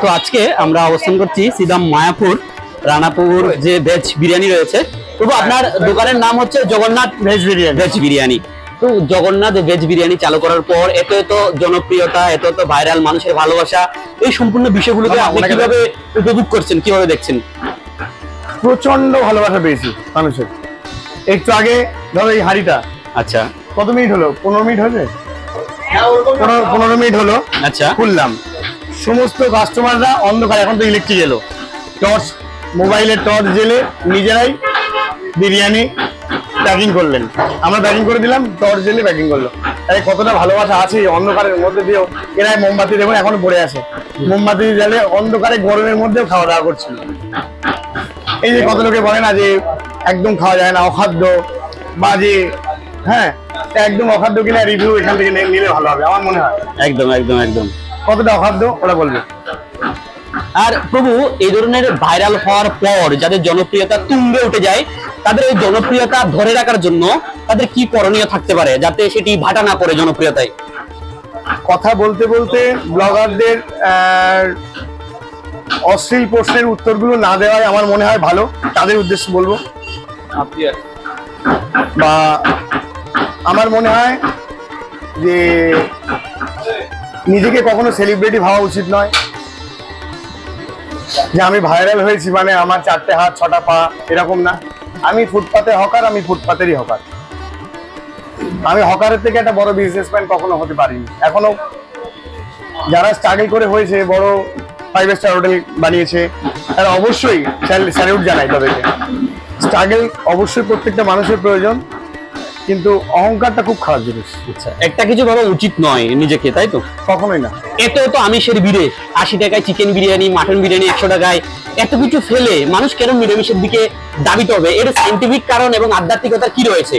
তো আজকে আমরা অবস্থান করছি সিদাম মায়াপুর রানাপুর যে ভেজ বিরিয়ানি রয়েছে। তবু আপনার দোকানের নাম হচ্ছে জগন্নাথ ভেজ বিরিয়ানি। তো জগন্নাথ ভেজ বিরিয়ানি চালু করার পর এত এত জনপ্রিয়তা, এত এত ভাইরাল, মানুষের ভালোবাসা, এই সম্পূর্ণ বিষয়গুলোকে আপনি কিভাবে উপভোগ করছেন, কিভাবে দেখছেন? প্রচন্ড ভালোবাসা পেয়েছি মানুষের। একটু আগে ধরো এই হাঁড়িটা, আচ্ছা কত মিনিট হলো? 15 মিনিট হয়েছে, 15 মিনিট হলো আচ্ছা খুললাম। সমস্ত কাস্টমাররা অন্ধকার, এখন তো ইলেকট্রিক এলো, টর্চ, মোবাইলের টর্চ জেলে নিজেরাই বিরিয়ানি প্যাকিং করলেন, আমরা প্যাকিং করে দিলাম, টর্চ জেলে প্যাকিং করলো। তাই কতটা ভালোবাসা আছে অন্ধকারের মধ্যে দিয়েও। এরা মোমবাতি দেখুন এখনো পড়ে আছে, মোমবাতি জ্বালে অন্ধকারে গরমের মধ্যেও খাওয়া দাওয়া করছিল। এই যে কত লোকে বলে না যে একদম খাওয়া যায় না, অখাদ্য বা যে হ্যাঁ একদম অখাদ্য কিনা রিভিউ এখান থেকে নিলে ভালো হবে আমার মনে হয়। একদম একদম একদম কতটা অখাদ্য ওরা বলবে। আর প্রভু, এই ধরনের ভাইরাল হওয়ার পর যাদের জনপ্রিয়তা তুঙ্গে উঠে যায়, তাদের এই জনপ্রিয়তা ধরে রাখার জন্য তাদের কি করণীয় থাকতে পারে যাতে সেটি ভাটা না পড়ে জনপ্রিয়তায়? কথা বলতে বলতে ব্লগারদের অশ্লীল প্রশ্নের উত্তরগুলো না দেওয়াই আমার মনে হয় ভালো, তাদের উদ্দেশ্যে বলবো। বা আমার মনে হয় যে নিজেকে কখনো সেলিব্রিটি ভাবা উচিত নয়, যে আমি ভাইরাল হয়েছি মানে আমার 4টে হাত 6টা পা, এরকম না। আমি ফুটপাতে হকার, আমি ফুটপাতেরই হকার। আমি হকারের থেকে একটা বড় বিজনেসম্যান কখনো হতে পারিনি এখনো। যারা স্ট্রাগল করে হয়েছে, বড় 5 স্টার হোটেল বানিয়েছে, তারা অবশ্যই স্যালিউট জানাই তাদেরকে। স্ট্রাগল অবশ্যই প্রত্যেকটা মানুষের প্রয়োজন, কিন্তু অহংকারটা খুব খারাপ জিনিস। আচ্ছা, একটা কিছু ভাবা উচিত নয় নিজেকে, তাই তো? কখনোই না। এত এত আমিষের ভিড়ে 80 টাকায় চিকেন বিরিয়ানি, মাটন বিরিয়ানি 100 টাকায়, এত কিছু ফেলে মানুষ কেন নিরামিষের দিকে দাবিত হবে? এর সাইন্টিফিক কারণ এবং আধ্যাত্মিকতা কি রয়েছে?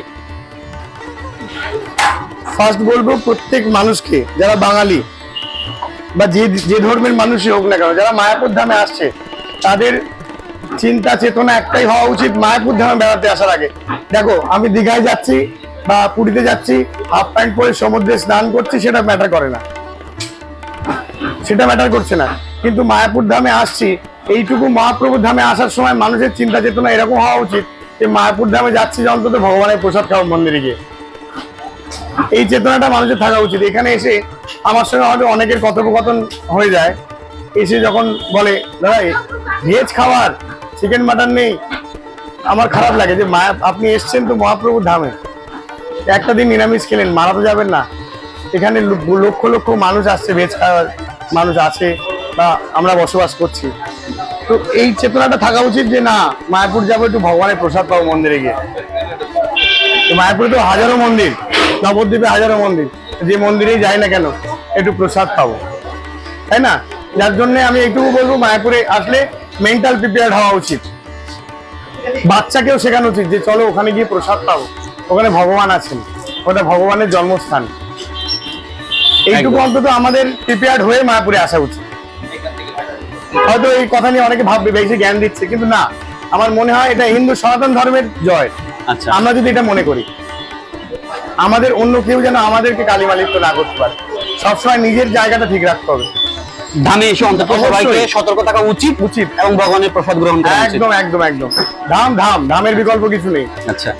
ফার্স্ট বলবো প্রত্যেক মানুষকে, যারা বাঙালি বা যে ধর্মের মানুষই হোক না কেন, যারা মায়াপুর ধামে আসছে, তাদের চিন্তা চেতনা একটাই হওয়া উচিত মায়াপুর ধামে বেড়াতে আসার আগে। দেখো, আমি দীঘায় যাচ্ছি বা পুরীতে যাচ্ছি, হাফ প্যান্ট পরে সমুদ্রে স্নান করছি, সেটা ম্যাটার করে না, সেটা ম্যাটার করছে না। কিন্তু মায়াপুর ধামে আসছি, এইটুকু মহাপ্রভুর ধামে আসার সময় মানুষের চিন্তা চেতনা এরকম হওয়া উচিত যে মায়াপুর ধামে যাচ্ছি যে অন্তত ভগবানের প্রসাদ খাওয়া মন্দিরে গিয়ে। এই চেতনাটা মানুষের থাকা উচিত। এখানে এসে আমার সঙ্গে হয়তো অনেকের কথোপকথন হয়ে যায়, এসে যখন বলে দাদা ভেজ খাবার, চিকেন মাটন নেই, আমার খারাপ লাগে যে আপনি এসছেন তো মহাপ্রভুর ধামে, একটা দিন নিরামিষ খেলেন, মারা তো যাবেন না। এখানে লক্ষ লক্ষ মানুষ আসছে, ভেজ খাওয়ার মানুষ আছে বা আমরা বসবাস করছি, তো এই চেতনাটা থাকা উচিত যে না, মায়াপুর যাবো একটু ভগবানের প্রসাদ পাবো মন্দিরে গিয়ে। মায়াপুরে তো হাজারো মন্দির, নবদ্বীপে হাজারো মন্দির, যে মন্দিরেই যাই না কেন একটু প্রসাদ পাবো, তাই না? যার জন্য আমি এইটুকু বলবো, মায়াপুরে আসলে মেন্টাল প্রিপেয়ার্ড হওয়া উচিত। বাচ্চাকেও শেখানো উচিত যে চলো ওখানে গিয়ে প্রসাদ পাবো, ওখানে ভগবান আছেন, ওটা ভগবানের জন্মস্থান। এইটুকু অন্তত আমাদের প্রিপেয়ার্ড হয়ে মায়াপুরে আসা উচিত। হয়তো এই কথা নিয়ে অনেকে ভাববে বেশি জ্ঞান দিচ্ছে, কিন্তু না, আমার মনে হয় এটা হিন্দু সনাতন ধর্মের জয়। আচ্ছা, আমরা যদি এটা মনে করি, আমাদের অন্য কেউ যেন আমাদেরকে কালিমালিপ্ত না করতে পারে। সবসময় নিজের জায়গাটা ঠিক রাখতে হবে। ধামে এসে অন্তত সবাইকে সতর্ক থাকা উচিত এবং ভগবানের প্রসাদ গ্রহণ করা উচিত। একদম একদম একদম। ধামের বিকল্প কিছু নেই। আচ্ছা।